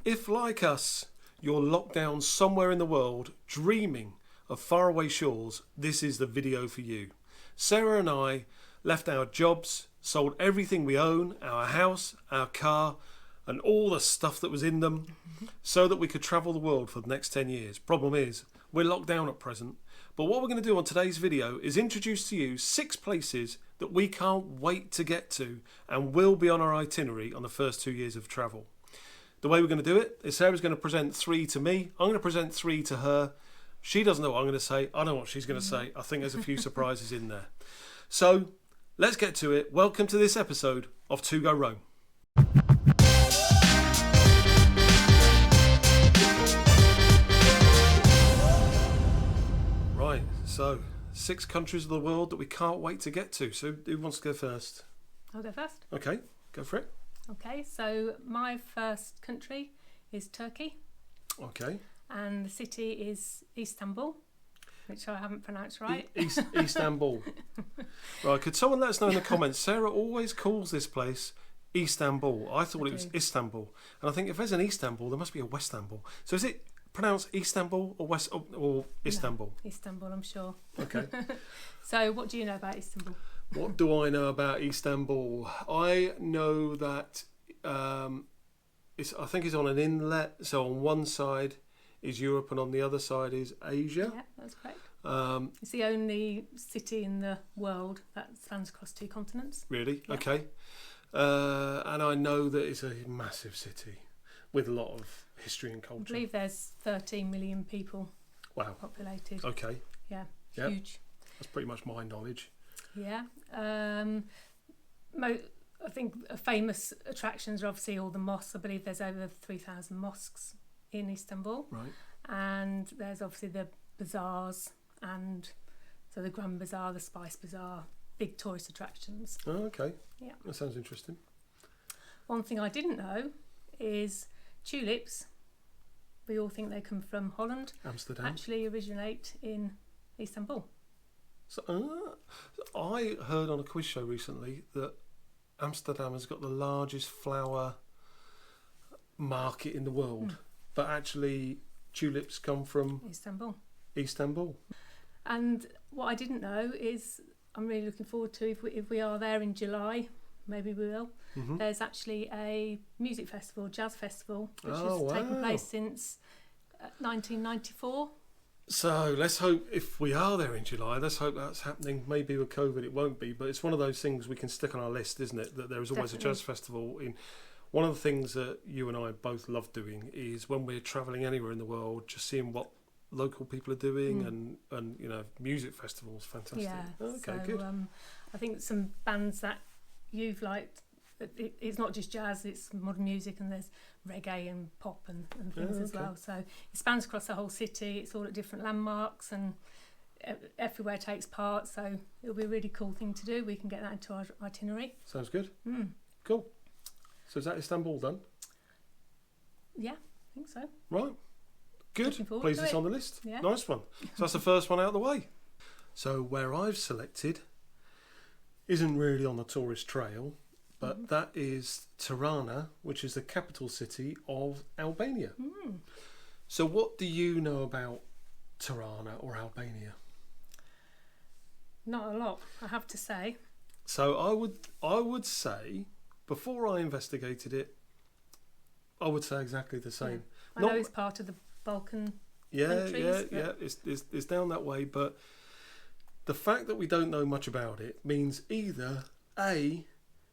If, like us, you're locked down somewhere in the world, dreaming of faraway shores, this is the video for you. Sarah and I left our jobs, sold everything we own, our house, our car, and all the stuff that was in them, so that we could travel the world for the next 10 years. Problem is, we're locked down at present. But what we're going to do on today's video is introduce to you 6 places that we can't wait to get to and will be on our itinerary on the first 2 years of travel. The way we're going to do it is Sarah's going to present 3 to me. I'm going to present 3 to her. She doesn't know what I'm going to say. I know what she's going to say. I think there's a few surprises in there. So let's get to it. Welcome to this episode of To Go Rome. Right, so 6 countries of the world that we can't wait to get to. So who wants to go first? I'll go first. Okay, go for it. Okay, so my first country is Turkey. Okay. And the city is Istanbul, which I haven't pronounced right. Istanbul. Right, could someone let us know in the comments? Sarah always calls this place Istanbul. I thought it was Istanbul. And I think if there's an Istanbul, there must be a Westanbul. So is it pronounced Istanbul or Istanbul? No, Istanbul, I'm sure. Okay. So what do you know about Istanbul? What do I know about Istanbul? I know that I think it's on an inlet. So on one side is Europe and on the other side is Asia. Yeah, that's correct. It's the only city in the world that spans across 2 continents. Really? Yeah. Okay. And I know that it's a massive city with a lot of history and culture. I believe there's 13 million people populated. Okay. Yeah, Yep. huge. That's pretty much my knowledge. Yeah. I think famous attractions are obviously all the mosques. I believe there's over 3,000 mosques in Istanbul. Right. And there's obviously the bazaars, and so the Grand Bazaar, the Spice Bazaar, big tourist attractions. Oh, okay. Yeah. That sounds interesting. One thing I didn't know is tulips. We all think they come from Holland. Amsterdam. Actually originate in Istanbul. So, I heard on a quiz show recently that Amsterdam has got the largest flower market in the world, but actually tulips come from Istanbul. And what I didn't know is, I'm really looking forward to, if we are there in July, maybe we will, there's actually a music festival, jazz festival, which has taken place since 1994. So let's hope, if we are there in July, let's hope that's happening. Maybe with COVID it won't be, but it's one of those things we can stick on our list, isn't it? That there is always Definitely. a jazz festival. One of the things that you and I both love doing is when we're travelling anywhere in the world, just seeing what local people are doing, and you know, music festivals, fantastic. Yeah, okay, so, good. I think some bands that you've liked, it's not just jazz, it's modern music, and there's reggae and pop and things as well. So it spans across the whole city. It's all at different landmarks, and everywhere takes part. So it'll be a really cool thing to do. We can get that into our itinerary. Sounds good. Cool. So is that Istanbul done? Yeah, I think so. Right. Good. Please, it's on the list. Yeah. Nice one. So that's the first one out of the way. So where I've selected isn't really on the tourist trail, but that is Tirana, which is the capital city of Albania. So what do you know about Tirana or Albania? Not a lot, I have to say. So I would say, before I investigated it, I would say exactly the same. Yeah. I know it's part of the Balkan countries. Yeah. It's down that way, but the fact that we don't know much about it means either A,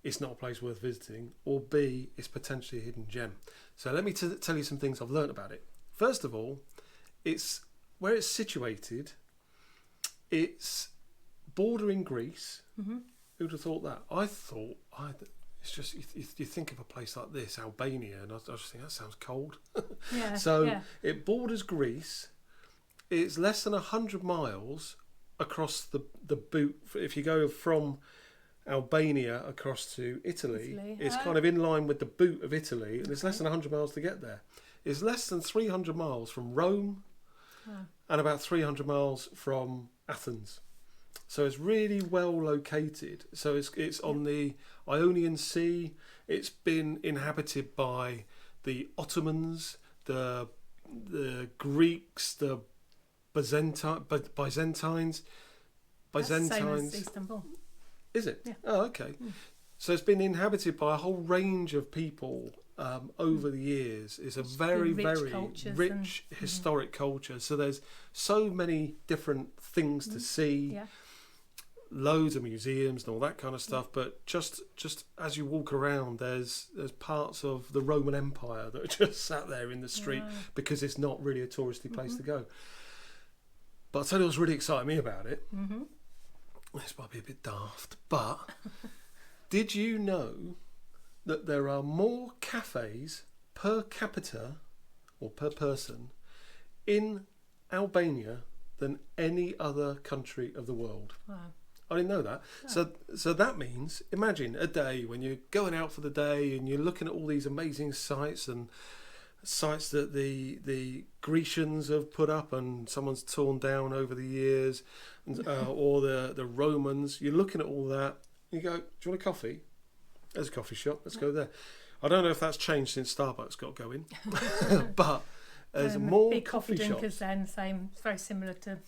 it's not a place worth visiting, or B, it's potentially a hidden gem. So let me tell you some things I've learned about it. First of all, it's where it's situated. It's bordering Greece. Who'd have thought that? It's just, you think of a place like this, Albania, and I just think that sounds cold. Yeah. It borders Greece. It's less than 100 miles across the boot. If you go from Albania across to Italy. It's kind of in line with the boot of Italy, and it's less than 100 miles to get there. It's less than 300 miles from Rome and about 300 miles from Athens. So it's really well located. So it's on the Ionian Sea. It's been inhabited by the Ottomans, the Greeks, the Byzantines. That's the same as Istanbul. Is it? Yeah. Oh, okay. So it's been inhabited by a whole range of people over the years. It's a very, very rich historic culture. So there's so many different things to see. Yeah. Loads of museums and all that kind of stuff. But just as you walk around, there's parts of the Roman Empire that are just sat there in the street because it's not really a touristy place to go. But I'll tell you what's really excited me about it. This might be a bit daft, but did you know that there are more cafes per capita or per person in Albania than any other country of the world? Wow. I didn't know that. Oh. So that means, imagine a day when you're going out for the day and you're looking at all these amazing sites and sites that the Grecians have put up and someone's torn down over the years, or the Romans. You're looking at all that. You go, do you want a coffee? There's a coffee shop. Let's go there. I don't know if that's changed since Starbucks got going, but there's more big coffee drinkers shops. Then same, it's very similar to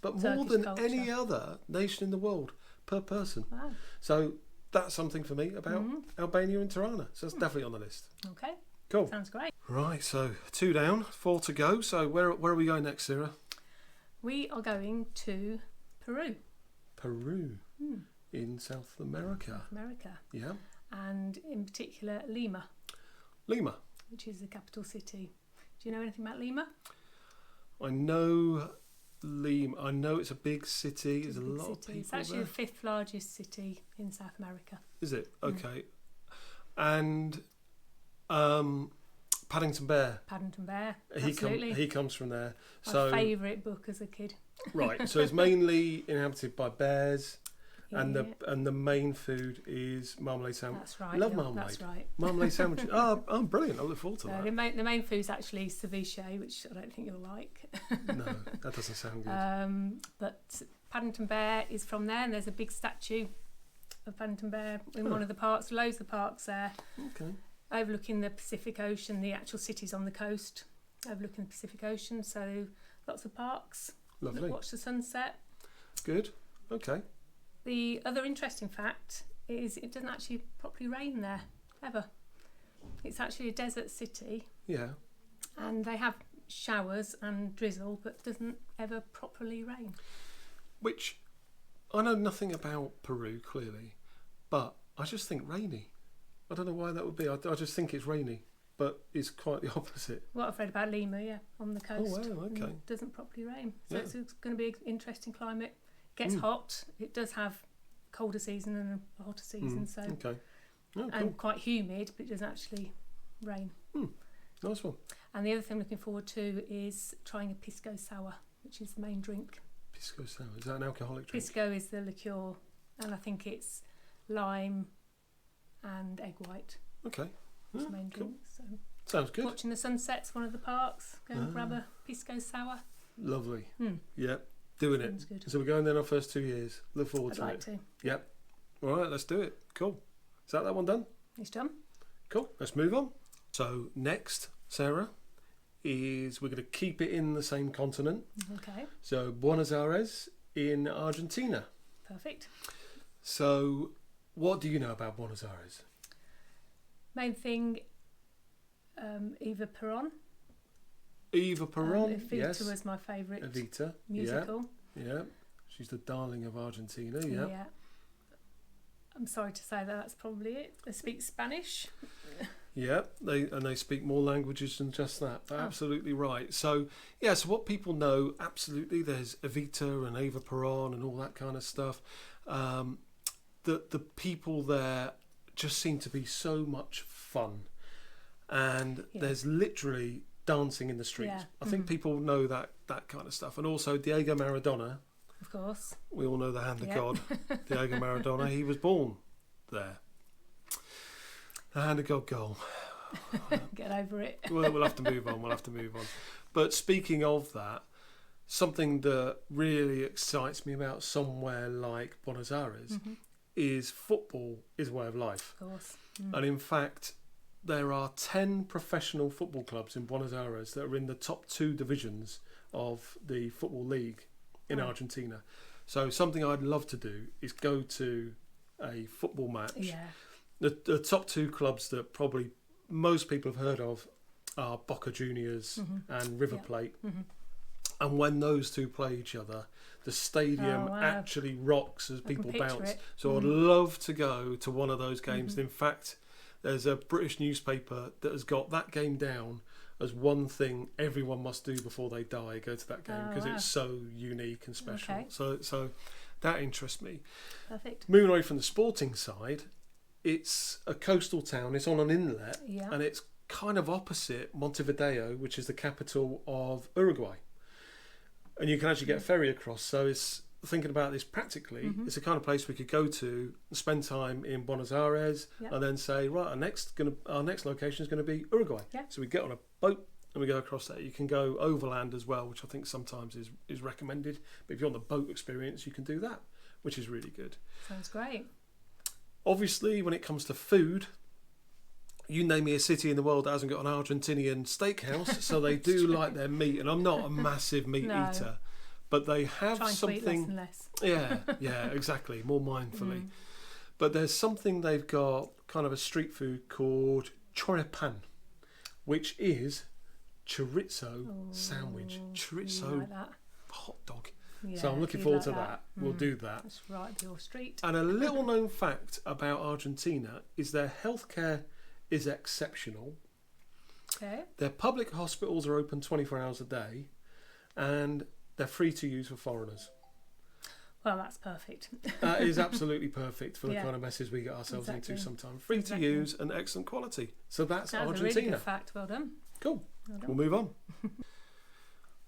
but Turkish more than culture. any other nation in the world per person. Wow. So that's something for me about Albania and Tirana. So it's definitely on the list. Okay. Cool. Sounds great. Right, so 2 down, 4 to go. So where are we going next, Sarah? We are going to Peru. Peru in South America. Yeah. And in particular Lima. Lima. Which is the capital city. Do you know anything about Lima? I know Lima. I know it's a big city. There's a lot of people. It's actually the 5th largest city in South America. Is it? Okay. And Paddington Bear. Absolutely. He comes from there. My favourite book as a kid. Right. So it's mainly inhabited by bears. And the main food is marmalade sandwich. That's right. Love marmalade. That's right. Marmalade sandwiches. Oh, brilliant! I look forward to that. The main food's actually ceviche, which I don't think you'll like. No, that doesn't sound good. But Paddington Bear is from there, and there's a big statue of Paddington Bear in one of the parks. Loads of parks there. Okay. Overlooking the Pacific Ocean. The actual city's on the coast, overlooking the Pacific Ocean. So lots of parks. Lovely. Watch the sunset. Good. Okay. The other interesting fact is it doesn't actually properly rain there, ever. It's actually a desert city. Yeah. And they have showers and drizzle, but doesn't ever properly rain. Which, I know nothing about Peru, clearly, but I just think rainy. I don't know why that would be. I just think it's rainy, but it's quite the opposite. What I've read about Lima, on the coast. Oh, wow, okay. It doesn't properly rain. So Yeah. it's going to be an interesting climate. Gets hot. It does have colder season and a hotter season, so okay. Oh, cool. and quite humid, but it doesn't actually rain. Nice one. And the other thing I'm looking forward to is trying a pisco sour, which is the main drink. Pisco sour, is that an alcoholic drink? Pisco is the liqueur, and I think it's lime and egg white. Okay. It's the main drink. So sounds good. watching the sunsets, one of the parks, go and grab a pisco sour. Lovely. Yep. Doing it. Sounds good. So we're going there our first 2 years. Look forward I'd to like it. to. Yep. All right, let's do it. Cool. Is that one done? It's done. Cool. Let's move on. So next, Sarah, is we're going to keep it in the same continent. Okay. So Buenos Aires in Argentina. Perfect. So what do you know about Buenos Aires? Main thing, Eva Peron. Eva Peron, Evita yes. was my favourite Evita, musical. yeah. She's the darling of Argentina, yeah. I'm sorry to say that's probably it. They speak Spanish. Yeah, they speak more languages than just that. Absolutely right. So so what people know, absolutely, there's Evita and Eva Peron and all that kind of stuff. The people there just seem to be so much fun, and there's literally dancing in the streets. Yeah. I think people know that kind of stuff. And also Diego Maradona, Of course. we all know the hand of God. Diego Maradona, he was born there. The hand of God goal. Get over it. We'll have to move on. But speaking of that, something that really excites me about somewhere like Buenos Aires is football is a way of life. Of course. And in fact, there are 10 professional football clubs in Buenos Aires that are in the top 2 divisions of the football league in Argentina. So something I'd love to do is go to a football match. Yeah. The top 2 clubs that probably most people have heard of are Boca Juniors and River Plate. And when those two play each other, the stadium actually rocks as people bounce. So I'd love to go to one of those games. And in fact, there's a British newspaper that has got that game down as one thing everyone must do before they die, go to that game, because it's so unique and special. Okay. So that interests me. Perfect. Moving away from the sporting side, it's a coastal town, it's on an inlet, and it's kind of opposite Montevideo, which is the capital of Uruguay. And you can actually get a ferry across. So it's thinking about this practically. It's the kind of place we could go to, spend time in Buenos Aires, and then say, right, our next location is going to be Uruguay. So we get on a boat and we go across there. You can go overland as well, which I think sometimes is recommended. But if you want the boat experience, you can do that, which is really good. Sounds great. Obviously, when it comes to food, you name me a city in the world that hasn't got an Argentinian steakhouse, so they do like their meat. And I'm not a massive meat eater, but they have Trying something. To eat less and less. Yeah, exactly. More mindfully. But there's something they've got, kind of a street food called choripan, which is chorizo sandwich, chorizo like that. hot dog. Yeah, So I'm looking forward to that. We'll do that. That's right up your street. And a little known fact about Argentina is their healthcare is exceptional. Okay. Their public hospitals are open 24 hours a day, and they're free to use for foreigners. Well, that's perfect. That is absolutely perfect for the kind of messes we get ourselves into sometimes. Free to use and excellent quality. So that's Argentina. A really good fact. Well done. Cool. We'll move on.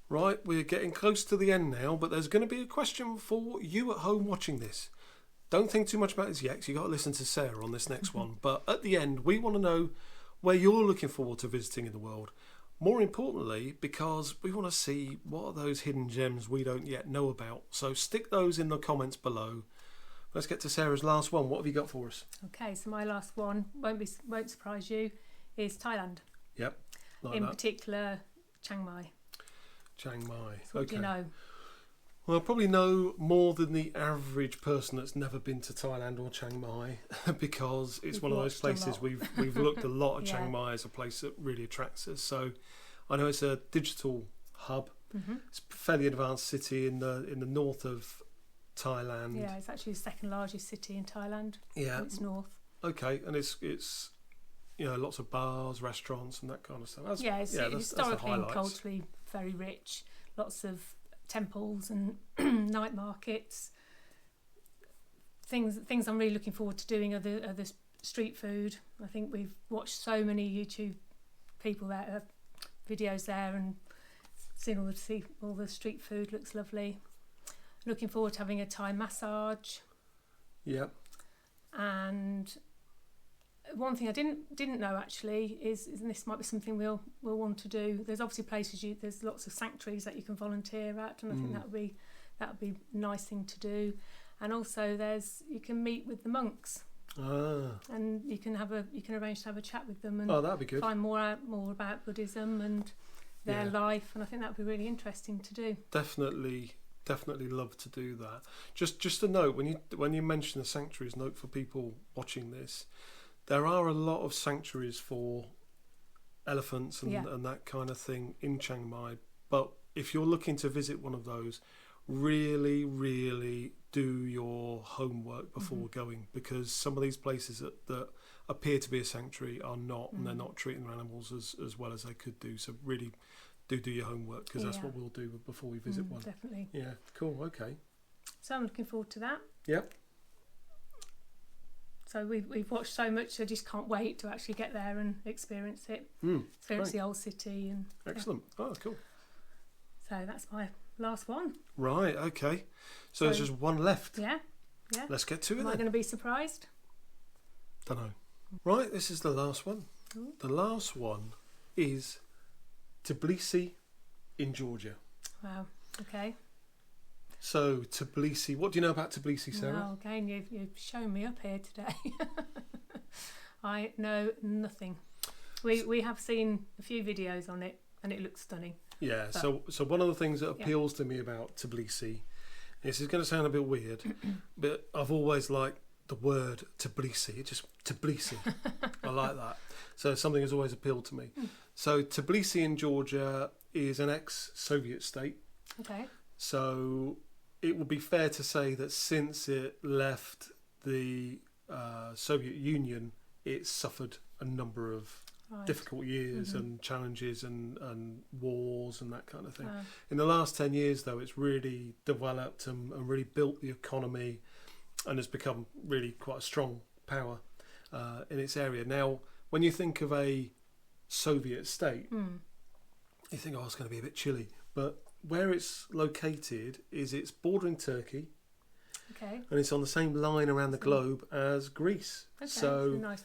Right, we're getting close to the end now, but there's going to be a question for you at home watching this. Don't think too much about this yet, because you've got to listen to Sarah on this next one. But at the end, we want to know where you're looking forward to visiting in the world. More importantly, because we want to see what are those hidden gems we don't yet know about. So stick those in the comments below. Let's get to Sarah's last one. What have you got for us? Okay, so my last one won't surprise you, is Thailand. Yep. In particular, Chiang Mai. Chiang Mai. So what do you know? Well, I probably know more than the average person that's never been to Thailand or Chiang Mai, because it's one of those places we've looked a lot at Chiang Mai as a place that really attracts us. So I know it's a digital hub. It's a fairly advanced city in the north of Thailand. Yeah, it's actually the second largest city in Thailand. Yeah, it's north. Okay, and it's lots of bars, restaurants, and that kind of stuff. It's historically and culturally very rich. Lots of temples and night markets. Things I'm really looking forward to doing are the street food. I think we've watched so many YouTube people there, videos there, and seen all the street food. Looks lovely. Looking forward to having a Thai massage. Yep. And one thing I didn't know actually is and this might be something we'll want to do. There's obviously places there's lots of sanctuaries that you can volunteer at, and I think that would be a nice thing to do. And also you can meet with the monks. And you can arrange to have a chat with them and that'd be good. Find more about Buddhism and their life, and I think that would be really interesting to do. Definitely love to do that. Just a note, when you mention the sanctuaries, note for people watching this, there are a lot of sanctuaries for elephants and that kind of thing in Chiang Mai. But if you're looking to visit one of those, really, really do your homework before going, because some of these places that appear to be a sanctuary are not, and they're not treating their animals as well as they could do. So really do your homework, because that's what we'll do before we visit one. Definitely. Yeah, cool, okay. So I'm looking forward to that. Yep. So we've watched so much, I just can't wait to actually get there and experience it. Experience the old city. And excellent. Oh, cool. So that's my last one. Right, okay. So there's just one left. Yeah. Let's get to it then. Am I going to be surprised? Don't know. Right, this is the last one. The last one is Tbilisi in Georgia. Wow, okay. So Tbilisi, what do you know about Tbilisi, Sarah? Well, again, you've shown me up here today. I know nothing. We have seen a few videos on it, and it looks stunning. Yeah. But, so one of the things that appeals to me about Tbilisi, this is going to sound a bit weird, but I've always liked the word Tbilisi. It's just Tbilisi. I like that. So something has always appealed to me. So Tbilisi in Georgia is an ex-Soviet state. Okay. So it would be fair to say that since it left the Soviet Union, it's suffered a number of difficult years and challenges and wars and that kind of thing. In the last 10 years, though, it's really developed and really built the economy and has become really quite a strong power in its area. Now, when you think of a Soviet state, you think, oh, it's going to be a bit chilly. But where it's located is it's bordering Turkey. Okay. And it's on the same line around the globe as Greece. Okay. So nice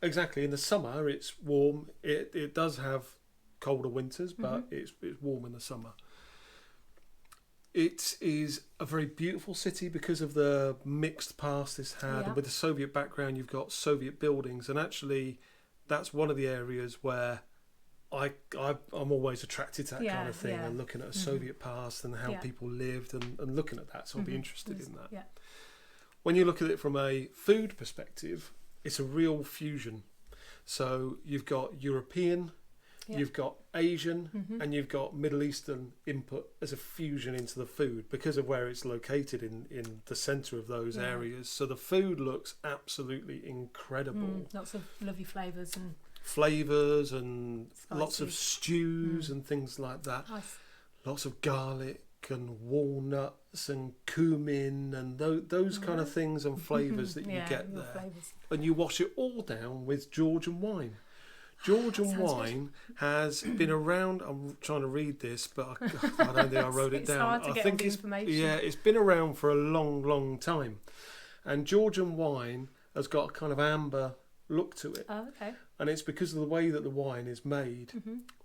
exactly. In the summer it's warm. It does have colder winters, but it's warm in the summer. It is a very beautiful city because of the mixed past it's had. And with the Soviet background, you've got Soviet buildings, and actually that's one of the areas where I'm always attracted to that kind of thing, and looking at a Soviet past and how people lived and looking at that, so I'll be interested in that. When you look at it from a food perspective, it's a real fusion. So you've got European, you've got Asian, and you've got Middle Eastern input as a fusion into the food because of where it's located in the centre of those areas. So the food looks absolutely incredible. Lots of lovely flavours and spices. Lots of stews and things like that. Nice. Lots of garlic and walnuts and cumin and those kind of things and flavours that you get there. Flavours. And you wash it all down with Georgian wine. Georgian wine has been around. I'm trying to read this, but I don't think I wrote it down. Hard to I get think all the information. it's been around for a long, long time. And Georgian wine has got a kind of amber look to it. Oh, okay. And it's because of the way that the wine is made,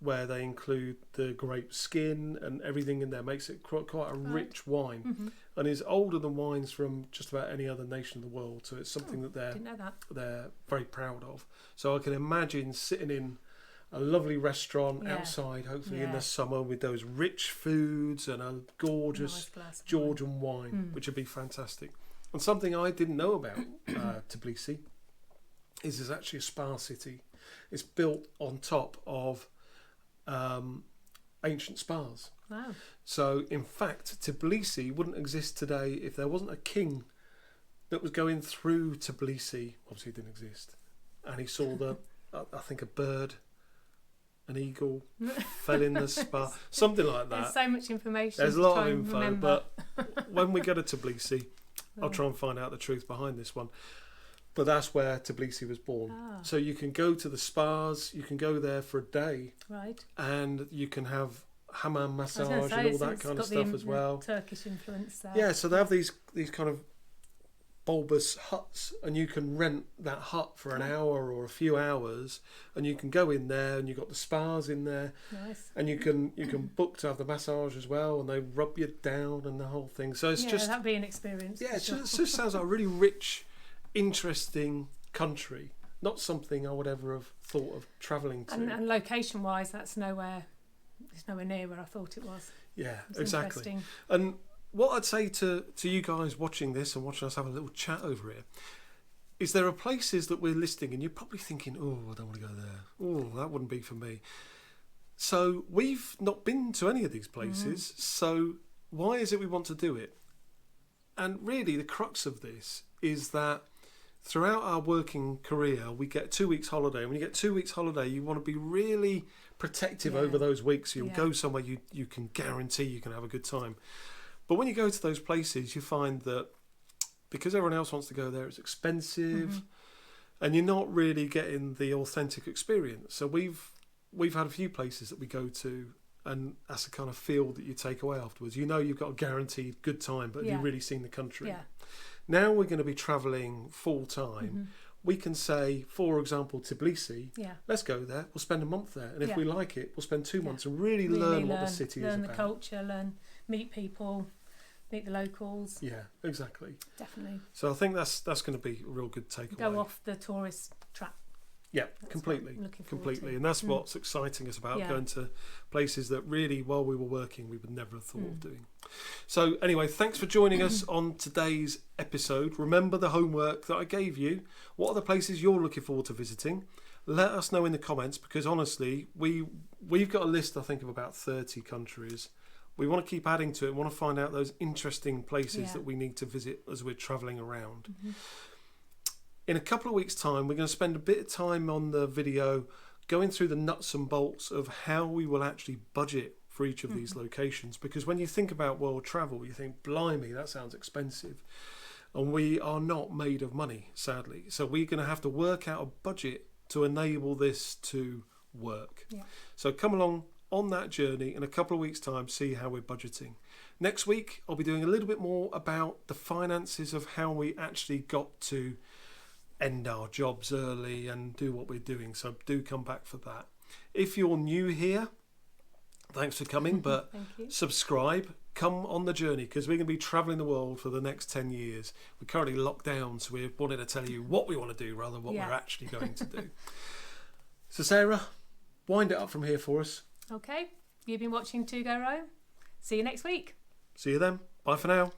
where they include the grape skin and everything in there, makes it quite a rich wine, and is older than wines from just about any other nation in the world. So it's something that they're very proud of. So I can imagine sitting in a lovely restaurant outside, hopefully in the summer, with those rich foods and a gorgeous Georgian wine, which would be fantastic. And something I didn't know about Tbilisi is there's actually a spa city. It's built on top of ancient spas. Wow. So, in fact, Tbilisi wouldn't exist today if there wasn't a king that was going through Tbilisi. Obviously, it didn't exist. And he saw I think a bird, an eagle, fell in the spa, something like that. There's so much information. There's a lot of info, remember. but when we go to Tbilisi, I'll try and find out the truth behind this one. But that's where Tbilisi was born. So you can go to the spas, you can go there for a day. Right. And you can have hammam massage and all that kind of stuff as well. Turkish influence there. Yeah, so they have these kind of bulbous huts, and you can rent that hut for an hour or a few hours, and you can go in there, and you've got the spas in there. Nice. And you can book to have the massage as well, and they rub you down and the whole thing. So it's just that'd be an experience. Yeah, it just sounds like a really rich, interesting country. Not something I would ever have thought of travelling to. And location wise, it's nowhere near where I thought it was. Yeah, exactly. And what I'd say to you guys watching this and watching us have a little chat over here is there are places that we're listing and you're probably thinking, oh, I don't want to go there. Oh, that wouldn't be for me. So we've not been to any of these places. So why is it we want to do it? And really the crux of this is that throughout our working career, we get 2 weeks holiday. When you get 2 weeks holiday, you want to be really protective over those weeks. You'll go somewhere you can guarantee you can have a good time. But when you go to those places, you find that because everyone else wants to go there, it's expensive, and you're not really getting the authentic experience. So we've had a few places that we go to, and that's the kind of feel that you take away afterwards. You know you've got a guaranteed good time, but have you really seen the country? Yeah. Now we're going to be travelling full time. We can say, for example, Tbilisi, let's go there, we'll spend a month there, and if we like it, we'll spend 2 months and really learn what the city is about. Learn the culture, meet people, meet the locals. Yeah, exactly. Definitely. So I think that's going to be a real good takeaway. Go off the tourist track. Yeah, That's completely, what I'm looking forward completely. to. And that's what's exciting us about going to places that really, while we were working, we would never have thought of doing. So anyway, thanks for joining us on today's episode. Remember the homework that I gave you. What are the places you're looking forward to visiting? Let us know in the comments, because honestly, we've got a list, I think, of about 30 countries. We want to keep adding to it and want to find out those interesting places that we need to visit as we're travelling around. In a couple of weeks' time, we're going to spend a bit of time on the video going through the nuts and bolts of how we will actually budget for each of these locations. Because when you think about world travel, you think, blimey, that sounds expensive. And we are not made of money, sadly. So we're going to have to work out a budget to enable this to work. Yeah. So come along on that journey in a couple of weeks' time, see how we're budgeting. Next week, I'll be doing a little bit more about the finances of how we actually got to end our jobs early and do what we're doing. So do come back for that. If you're new here, thanks for coming, but subscribe, come on the journey, because we're going to be travelling the world for the next 10 years. We're currently locked down, so we're wanting to tell you what we want to do rather than what we're actually going to do. So Sarah, wind it up from here for us. Okay, you've been watching To Go Rome. See you next week. See you then. Bye for now.